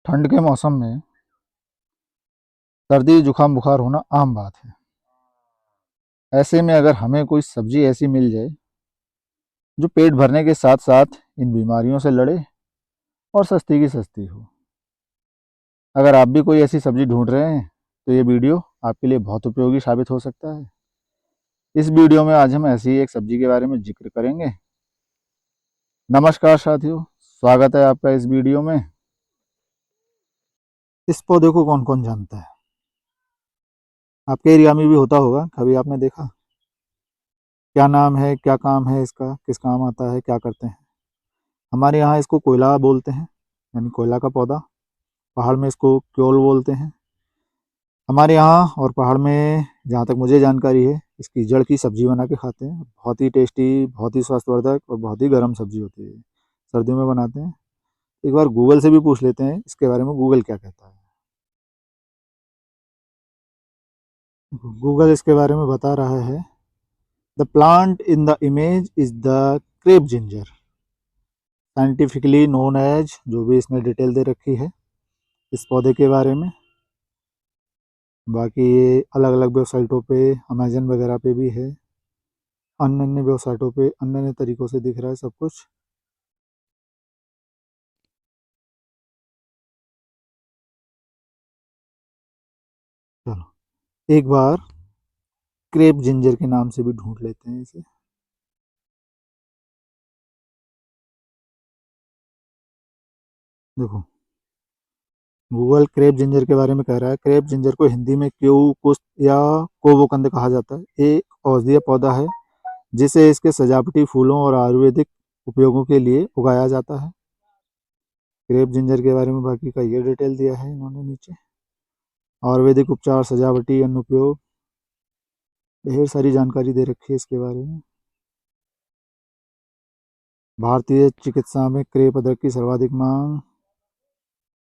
ठंड के मौसम में सर्दी जुकाम बुखार होना आम बात है। ऐसे में अगर हमें कोई सब्जी ऐसी मिल जाए जो पेट भरने के साथ साथ इन बीमारियों से लड़े और सस्ती की सस्ती हो। अगर आप भी कोई ऐसी सब्जी ढूंढ रहे हैं तो ये वीडियो आपके लिए बहुत उपयोगी साबित हो सकता है। इस वीडियो में आज हम ऐसी एक सब्जी के बारे में जिक्र करेंगे। नमस्कार साथियों, स्वागत है आपका इस वीडियो में। इस पौधे को कौन कौन जानता है? आपके एरिया में भी होता होगा, कभी आपने देखा? क्या नाम है, क्या काम है इसका, किस काम आता है, क्या करते हैं? हमारे यहाँ इसको कोयला बोलते हैं, यानी कोयला का पौधा। पहाड़ में इसको क्योल बोलते हैं। हमारे यहाँ और पहाड़ में जहाँ तक मुझे जानकारी है, इसकी जड़ की सब्जी बना के खाते हैं। बहुत ही टेस्टी, बहुत ही स्वास्थ्यवर्धक और बहुत ही गर्म सब्जी होती है। सर्दियों में बनाते हैं। एक बार गूगल से भी पूछ लेते हैं इसके बारे में, गूगल क्या कहता है। गूगल इसके बारे में बता रहा है, the plant in the image is the crepe ginger, scientifically known as, जो भी इसने डिटेल दे रखी है इस पौधे के बारे में। बाकी ये अलग अलग वेबसाइटों पे, अमेजन वगैरह पे भी है, अन्य अन्य वेबसाइटों पे अन्य अन्य तरीक़ों से दिख रहा है सब कुछ। चलो एक बार क्रेप जिंजर के नाम से भी ढूंढ लेते हैं इसे। देखो, गूगल क्रेप जिंजर के बारे में कह रहा है, क्रेप जिंजर को हिंदी में क्यू कुश या कोबोकंद कहा जाता है। एक औषधीय पौधा है जिसे इसके सजावटी फूलों और आयुर्वेदिक उपयोगों के लिए उगाया जाता है। क्रेप जिंजर के बारे में बाकी का ये डिटेल दिया है इन्होंने नीचे। आयुर्वेदिक उपचार, सजावटी, अनुपयोग, ढेर सारी जानकारी दे रखी है इसके बारे में। भारतीय चिकित्सा में क्रेप अदरक की सर्वाधिक मांग,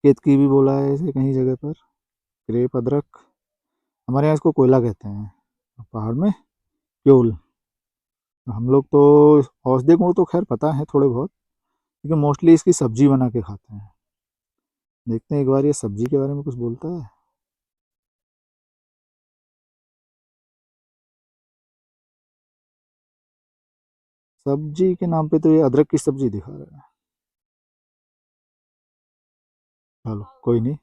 केतकी भी बोला है इसे कहीं जगह पर। क्रेप अदरक, हमारे यहाँ इसको कोयला कहते हैं, पहाड़ में क्योल। हम लोग तो औषधि गुण तो खैर पता है थोड़े बहुत, लेकिन मोस्टली इसकी सब्जी बना के खाते हैं। देखते हैं एक बार ये सब्जी के बारे में कुछ बोलता है। सब्जी के नाम पे तो ये अदरक की सब्जी दिखा रहा है। चलो कोई नहीं,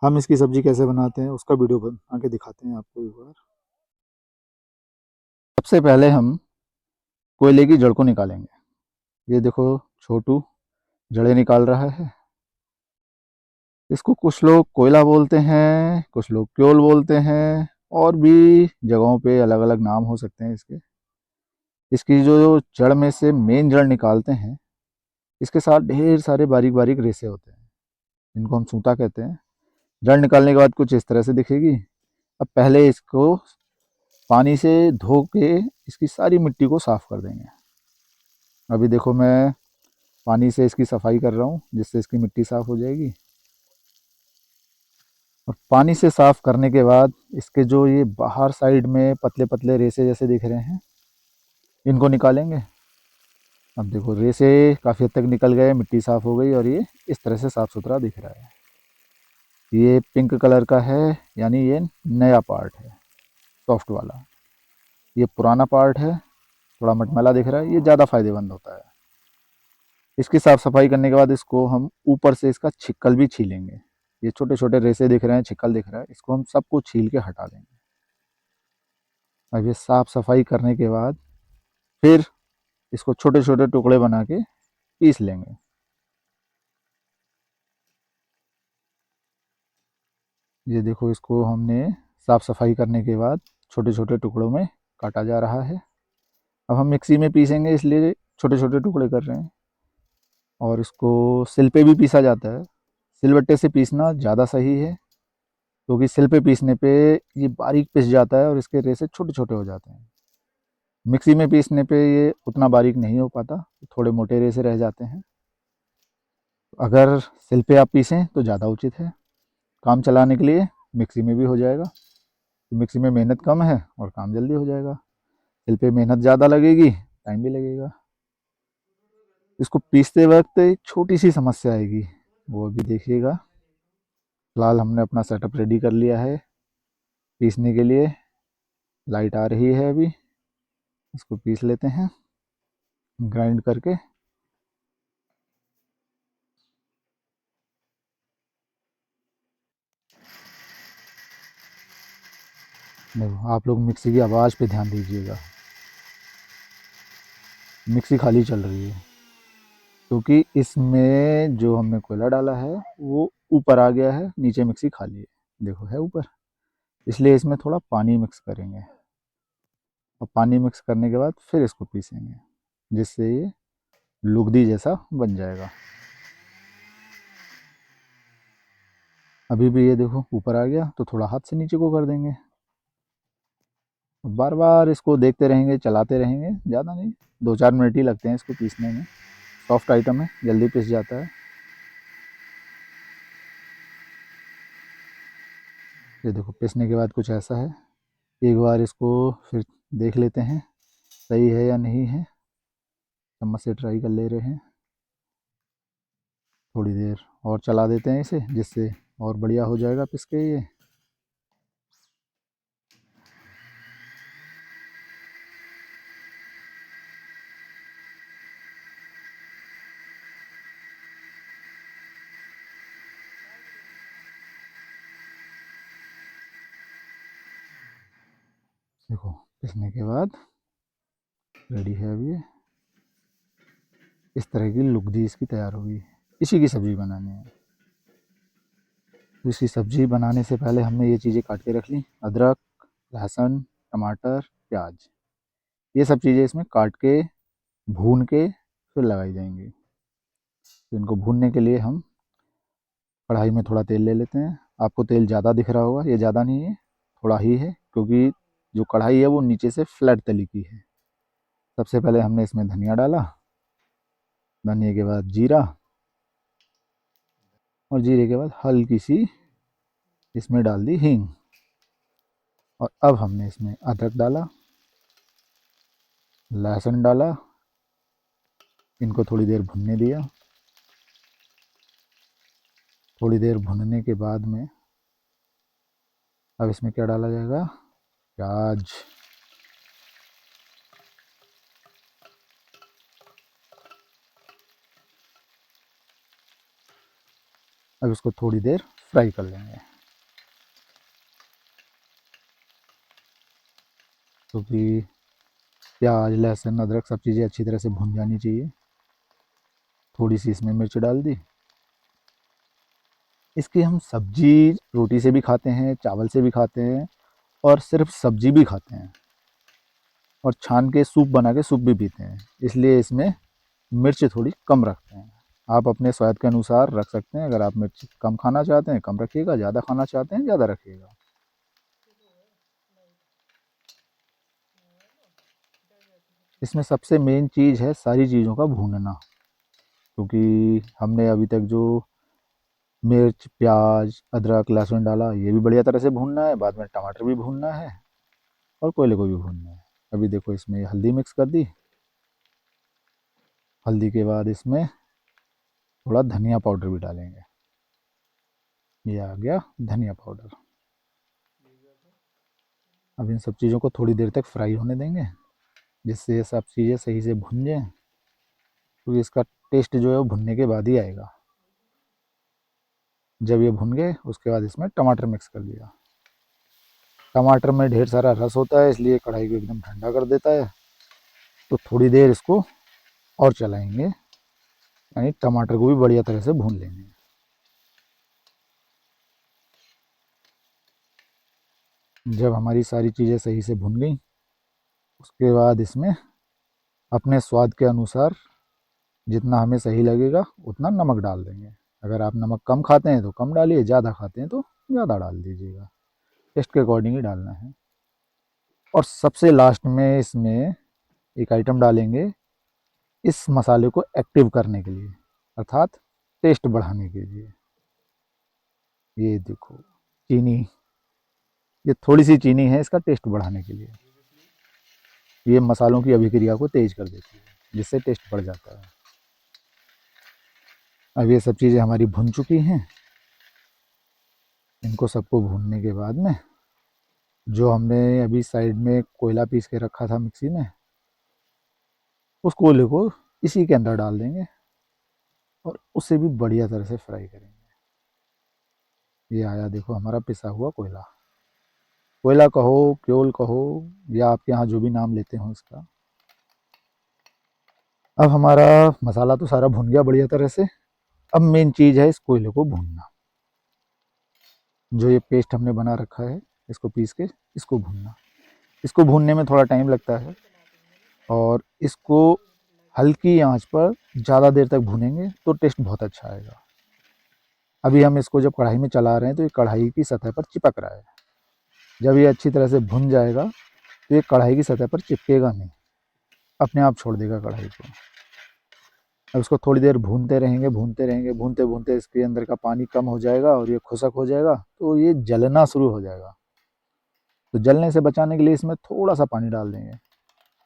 हम इसकी सब्जी कैसे बनाते हैं उसका वीडियो बना के दिखाते हैं आपको एक बार। सबसे पहले हम कोयले की जड़ को निकालेंगे। ये देखो, छोटू जड़ें निकाल रहा है। इसको कुछ लोग कोयला बोलते हैं, कुछ लोग क्योल बोलते हैं, और भी जगहों पे अलग अलग नाम हो सकते हैं इसके। इसकी जो जड़ में से मेन जड़ निकालते हैं, इसके साथ ढेर सारे बारीक बारीक रेसे होते हैं, इनको हम सूता कहते हैं। जड़ निकालने के बाद कुछ इस तरह से दिखेगी। अब पहले इसको पानी से धो के इसकी सारी मिट्टी को साफ कर देंगे। अभी देखो, मैं पानी से इसकी सफाई कर रहा हूँ जिससे इसकी मिट्टी साफ हो जाएगी। और पानी से साफ करने के बाद इसके जो ये बाहर साइड में पतले पतले रेसे जैसे दिख रहे हैं, इनको निकालेंगे। अब देखो, रेसे काफ़ी हद तक निकल गए, मिट्टी साफ़ हो गई और ये इस तरह से साफ़ सुथरा दिख रहा है। ये पिंक कलर का है, यानी ये नया पार्ट है, सॉफ्ट वाला। ये पुराना पार्ट है, थोड़ा मटमैला दिख रहा है, ये ज़्यादा फ़ायदेमंद होता है। इसकी साफ़ सफाई करने के बाद इसको हम ऊपर से इसका छिक्कल भी छीलेंगे। ये छोटे छोटे रेसे दिख रहे हैं, छिक्कल दिख रहा है, इसको हम सबको छील के हटा देंगे। अब ये साफ़ सफाई करने के बाद फिर इसको छोटे छोटे टुकड़े बना के पीस लेंगे। ये देखो, इसको हमने साफ़ सफाई करने के बाद छोटे छोटे टुकड़ों में काटा जा रहा है। अब हम मिक्सी में पीसेंगे, इसलिए छोटे छोटे टुकड़े कर रहे हैं। और इसको सिल पे भी पीसा जाता है। सिलबट्टे से पीसना ज़्यादा सही है, क्योंकि सिल पे पीसने पे ये बारीक पिस जाता है और इसके रेसे छोटे छोटे हो जाते हैं। मिक्सी में पीसने पे ये उतना बारीक नहीं हो पाता, थोड़े मोटे रेसे रह जाते हैं। अगर सिल पे आप पीसें तो ज़्यादा उचित है। काम चलाने के लिए मिक्सी में भी हो जाएगा, तो मिक्सी में मेहनत कम है और काम जल्दी हो जाएगा। सिल पे मेहनत ज़्यादा लगेगी, टाइम भी लगेगा। इसको पीसते वक्त एक छोटी सी समस्या आएगी, वो भी देखिएगा। फिलहाल हमने अपना सेटअप रेडी कर लिया है पीसने के लिए। लाइट आ रही है अभी, इसको पीस लेते हैं ग्राइंड करके। देखो आप लोग मिक्सी की आवाज़ पे ध्यान दीजिएगा, मिक्सी खाली चल रही है क्योंकि इसमें जो हमने कोयला डाला है वो ऊपर आ गया है, नीचे मिक्सी खाली है। देखो है ऊपर, इसलिए इसमें थोड़ा पानी मिक्स करेंगे और पानी मिक्स करने के बाद फिर इसको पीसेंगे, जिससे ये लुगदी जैसा बन जाएगा। अभी भी ये देखो ऊपर आ गया, तो थोड़ा हाथ से नीचे को कर देंगे। बार बार इसको देखते रहेंगे, चलाते रहेंगे, ज़्यादा नहीं, 2-4 मिनट ही लगते हैं इसको पीसने में। सॉफ्ट आइटम है, जल्दी पिस जाता है। ये देखो पिसने के बाद कुछ ऐसा है। एक बार इसको फिर देख लेते हैं सही है या नहीं है, चम्मच से ट्राई कर ले रहे हैं। थोड़ी देर और चला देते हैं इसे, जिससे और बढ़िया हो जाएगा पिस के ये। देखो पिसने के बाद रेडी है अभी ये। इस तरह की लुगदी इसकी तैयार होगी। इसी की सब्ज़ी बनानी है। तो इसकी सब्ज़ी बनाने से पहले हमने ये चीज़ें काट के रख ली, अदरक, लहसुन, टमाटर, प्याज। ये सब चीज़ें इसमें काट के भून के फिर लगाई जाएंगी। तो इनको भूनने के लिए हम कढ़ाई में थोड़ा तेल ले लेते हैं। आपको तेल ज़्यादा दिख रहा होगा, ये ज़्यादा नहीं है, थोड़ा ही है, क्योंकि जो कढ़ाई है वो नीचे से फ्लैट तली की है। सबसे पहले हमने इसमें धनिया डाला, धनिया के बाद जीरा, और जीरे के बाद हल्की सी इसमें डाल दी हींग। और अब हमने इसमें अदरक डाला, लहसुन डाला, इनको थोड़ी देर भुनने दिया। थोड़ी देर भुनने के बाद में अब इसमें क्या डाला जाएगा, प्याज। अब इसको थोड़ी देर फ्राई कर लेंगे, क्योंकि प्याज, लहसुन, अदरक सब चीज़ें अच्छी तरह से भुन जानी चाहिए। थोड़ी सी इसमें मिर्च डाल दी। इसकी हम सब्जी रोटी से भी खाते हैं, चावल से भी खाते हैं, और सिर्फ सब्जी भी खाते हैं, और छान के सूप बना के सूप भी पीते हैं। इसलिए इसमें मिर्च थोड़ी कम रखते हैं। आप अपने स्वाद के अनुसार रख सकते हैं। अगर आप मिर्च कम खाना चाहते हैं कम रखिएगा, ज़्यादा खाना चाहते हैं ज़्यादा रखिएगा। इसमें सबसे मेन चीज़ है सारी चीज़ों का भूनना, क्योंकि हमने अभी तक जो मिर्च, प्याज, अदरक, लहसुन डाला, ये भी बढ़िया तरह से भूनना है। बाद में टमाटर भी भूनना है और कोयले को भी भूनना है। अभी देखो इसमें हल्दी मिक्स कर दी। हल्दी के बाद इसमें थोड़ा धनिया पाउडर भी डालेंगे। ये आ गया धनिया पाउडर। अब इन सब चीज़ों को थोड़ी देर तक फ्राई होने देंगे, जिससे ये सब चीज़ें सही से भुन जाएँ, क्योंकि इसका टेस्ट जो है वो भुनने के बाद ही आएगा। जब ये भुन गए उसके बाद इसमें टमाटर मिक्स कर दिया। टमाटर में ढेर सारा रस होता है, इसलिए कढ़ाई को एकदम ठंडा कर देता है। तो थोड़ी देर इसको और चलाएंगे, यानी टमाटर को भी बढ़िया तरह से भून लेंगे। जब हमारी सारी चीज़ें सही से भुन गई, उसके बाद इसमें अपने स्वाद के अनुसार जितना हमें सही लगेगा उतना नमक डाल देंगे। अगर आप नमक कम खाते हैं तो कम डालिए, ज़्यादा खाते हैं तो ज़्यादा डाल दीजिएगा। टेस्ट के अकॉर्डिंग ही डालना है। और सबसे लास्ट में इसमें एक आइटम डालेंगे इस मसाले को एक्टिव करने के लिए, अर्थात टेस्ट बढ़ाने के लिए। ये देखो चीनी, ये थोड़ी सी चीनी है इसका टेस्ट बढ़ाने के लिए। ये मसालों की अभिक्रिया को तेज कर देती है, जिससे टेस्ट बढ़ जाता है। अब ये सब चीज़ें हमारी भुन चुकी हैं। इनको सबको भूनने के बाद में जो हमने अभी साइड में कोयला पीस के रखा था मिक्सी में, उस कोयले को इसी के अंदर डाल देंगे और उसे भी बढ़िया तरह से फ्राई करेंगे। ये आया देखो हमारा पिसा हुआ कोयला। कोयला कहो, क्योल कहो, या आपके यहाँ जो भी नाम लेते हो इसका। अब हमारा मसाला तो सारा भुन गया बढ़िया तरह से। अब मेन चीज़ है इस कोयले को भूनना। जो ये पेस्ट हमने बना रखा है इसको पीस के इसको भूनना। इसको भूनने में थोड़ा टाइम लगता है और इसको हल्की आंच पर ज़्यादा देर तक भूनेंगे तो टेस्ट बहुत अच्छा आएगा। अभी हम इसको जब कढ़ाई में चला रहे हैं तो ये कढ़ाई की सतह पर चिपक रहा है। जब ये अच्छी तरह से भुन जाएगा तो ये कढ़ाई की सतह पर चिपकेगा नहीं, अपने आप छोड़ देगा कढ़ाई को। अब इसको थोड़ी देर भूनते रहेंगे, भूनते भूनते इसके अंदर का पानी कम हो जाएगा और ये खुशक हो जाएगा तो ये जलना शुरू हो जाएगा। तो जलने से बचाने के लिए इसमें थोड़ा सा पानी डाल देंगे।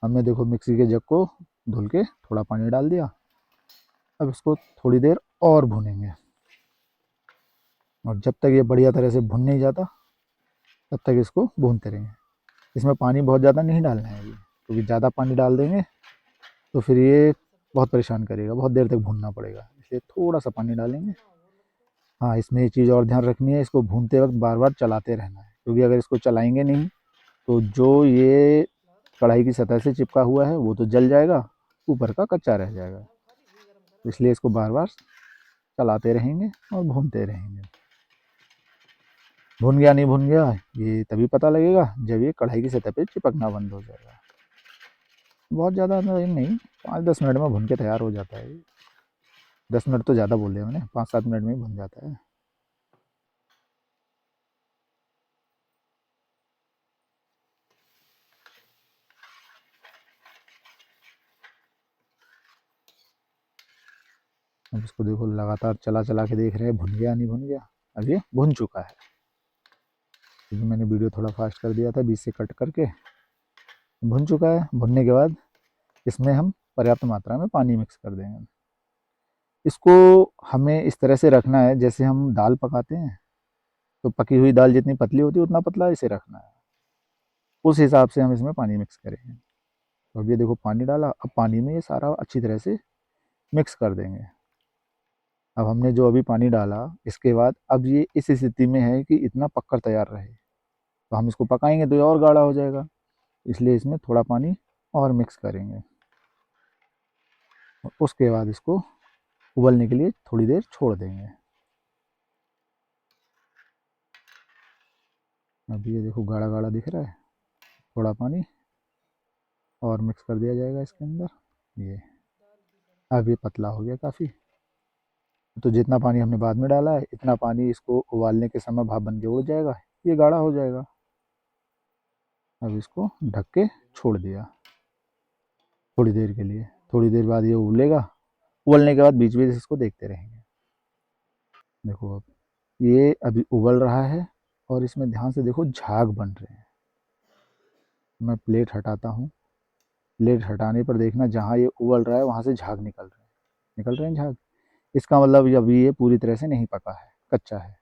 हमने देखो मिक्सी के जग को धुल के थोड़ा पानी डाल दिया। अब इसको थोड़ी देर और भूनेंगे और जब तक ये बढ़िया तरह से भुन नहीं जाता तब तक इसको भूनते रहेंगे। इसमें पानी बहुत ज़्यादा नहीं डालना है क्योंकि ज़्यादा पानी डाल देंगे तो फिर ये बहुत परेशान करेगा, बहुत देर तक भूनना पड़ेगा, इसलिए थोड़ा सा पानी डालेंगे। हाँ, इसमें एक चीज़ और ध्यान रखनी है, इसको भूनते वक्त बार बार चलाते रहना है, क्योंकि अगर इसको चलाएंगे नहीं तो जो ये कढ़ाई की सतह से चिपका हुआ है वो तो जल जाएगा, ऊपर का कच्चा रह जाएगा। इसलिए इसको बार बार चलाते रहेंगे और भूनते रहेंगे। भुन गया नहीं भुन गया ये तभी पता लगेगा जब ये कढ़ाई की सतह पे चिपकना बंद हो जाएगा। बहुत ज़्यादा नहीं, 5-10 मिनट में भुन के तैयार हो जाता है। 10 मिनट तो ज़्यादा बोल दिया मैंने, 5-7 मिनट में ही भुन जाता है। अब इसको देखो लगातार चला चला के देख रहे हैं भुन गया नहीं भुन गया। अब ये भुन चुका है, क्योंकि मैंने वीडियो थोड़ा फास्ट कर दिया था बीच से कट करके। भुन चुका है। भुनने के बाद इसमें हम पर्याप्त मात्रा में पानी मिक्स कर देंगे। इसको हमें इस तरह से रखना है जैसे हम दाल पकाते हैं तो पकी हुई दाल जितनी पतली होती है उतना पतला इसे रखना है, उस हिसाब से हम इसमें पानी मिक्स करेंगे। तो अब ये देखो पानी डाला, अब पानी में ये सारा अच्छी तरह से मिक्स कर देंगे। अब हमने जो अभी पानी डाला इसके बाद अब ये इस स्थिति में है कि इतना पककर तैयार रहे, तो हम इसको पकाएंगे तो ये और गाढ़ा हो जाएगा, इसलिए इसमें थोड़ा पानी और मिक्स करेंगे और उसके बाद इसको उबलने के लिए थोड़ी देर छोड़ देंगे। अब ये देखो गाढ़ा गाढ़ा दिख रहा है, थोड़ा पानी और मिक्स कर दिया जाएगा इसके अंदर। ये अब ये पतला हो गया काफ़ी। तो जितना पानी हमने बाद में डाला है इतना पानी इसको उबालने के समय भाप बन के उड़ जाएगा, ये गाढ़ा हो जाएगा। अब इसको ढक के छोड़ दिया थोड़ी देर के लिए। थोड़ी देर बाद ये उबलेगा, उबलने के बाद बीच बीच इसको देखते रहेंगे। देखो अब ये अभी उबल रहा है और इसमें ध्यान से देखो झाग बन रहे हैं। मैं प्लेट हटाता हूँ, प्लेट हटाने पर देखना जहाँ ये उबल रहा है वहाँ से झाग निकल रहे हैं झाग। इसका मतलब अभी ये पूरी तरह से नहीं पका है, कच्चा है।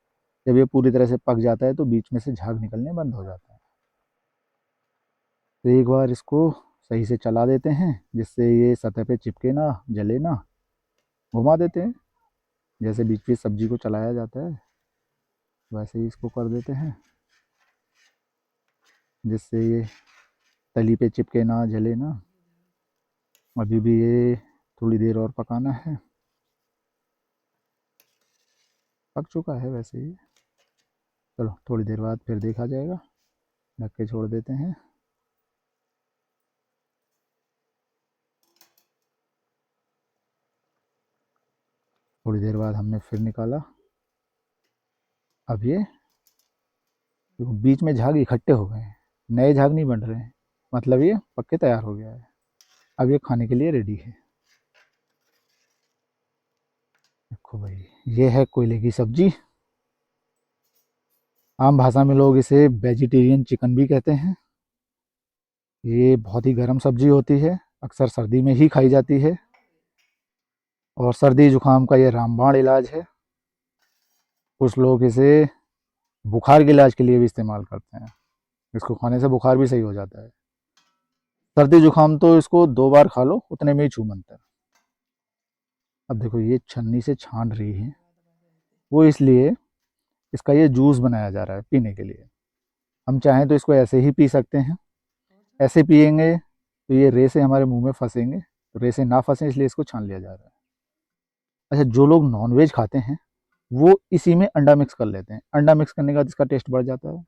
जब ये पूरी तरह से पक जाता है तो बीच में से झाग निकलने बंद हो जाता है। तो एक बार इसको सही से चला देते हैं जिससे ये सतह पे चिपके ना, जले ना। घुमा देते हैं जैसे बीच बीच सब्जी को चलाया जाता है, वैसे ही इसको कर देते हैं जिससे ये तली पे चिपके ना, जले ना। अभी भी ये थोड़ी देर और पकाना है। पक चुका है वैसे ही। चलो थोड़ी देर बाद फिर देखा जाएगा, ढक के छोड़ देते हैं। थोड़ी देर बाद हमने फिर निकाला। अब ये बीच में झाग इकट्ठे हो गए हैं, नए झाग नहीं बन रहे हैं, मतलब ये पक के तैयार हो गया है। अब ये खाने के लिए रेडी है। देखो भाई, ये है कोयले की सब्जी। आम भाषा में लोग इसे वेजिटेरियन चिकन भी कहते हैं। ये बहुत ही गर्म सब्जी होती है, अक्सर सर्दी में ही खाई जाती है और सर्दी जुकाम का ये रामबाण इलाज है। कुछ लोग इसे बुखार के इलाज के लिए भी इस्तेमाल करते हैं। इसको खाने से बुखार भी सही हो जाता है। सर्दी जुकाम तो इसको 2 बार खा लो, उतने में ही छू मंतर। अब देखो ये छन्नी से छान रही है, वो इसलिए इसका ये जूस बनाया जा रहा है पीने के लिए। हम चाहें तो इसको ऐसे ही पी सकते हैं, ऐसे पिएंगे तो ये रेसे हमारे मुंह में फंसेंगे, तो रेसे ना फंसे इसलिए इसको छान लिया जा रहा है। अच्छा, जो लोग नॉनवेज खाते हैं वो इसी में अंडा मिक्स कर लेते हैं। अंडा मिक्स करने के बाद इसका टेस्ट बढ़ जाता है।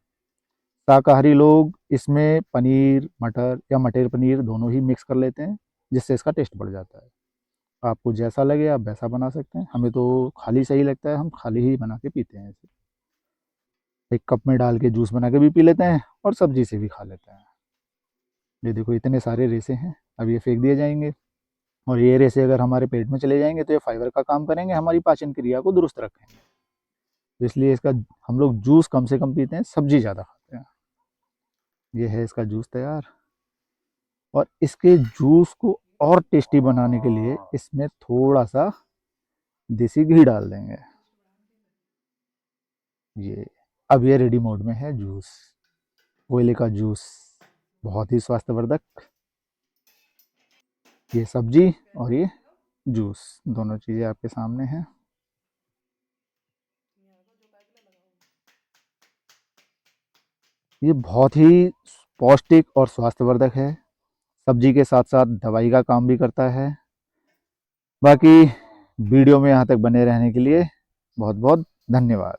शाकाहारी लोग इसमें पनीर मटर या मटर पनीर दोनों ही मिक्स कर लेते हैं, जिससे इसका टेस्ट बढ़ जाता है। आपको जैसा लगे आप वैसा बना सकते हैं, हमें तो खाली सही लगता है, हम खाली ही बना के पीते हैं इसे। एक कप में डाल के जूस बना के भी पी लेते हैं और सब्जी से भी खा लेते हैं। ये देखो इतने सारे रेसे हैं, अब ये फेंक दिए जाएंगे, और ये रेसे अगर हमारे पेट में चले जाएंगे तो ये फाइबर का काम करेंगे, हमारी पाचन क्रिया को दुरुस्त रखेंगे। तो इसलिए इसका हम लोग जूस कम से कम पीते हैं, सब्जी ज़्यादा खाते हैं। ये है इसका जूस तैयार। और इसके जूस को और टेस्टी बनाने के लिए इसमें थोड़ा सा देसी घी डाल देंगे। ये अब ये रेडी मोड में है जूस, कोयले का जूस, बहुत ही स्वास्थ्यवर्धक। ये सब्जी और ये जूस, दोनों चीज़ें आपके सामने हैं। ये बहुत ही पौष्टिक और स्वास्थ्यवर्धक है, सब्जी के साथ साथ दवाई का काम भी करता है। बाकी वीडियो में यहाँ तक बने रहने के लिए बहुत बहुत धन्यवाद।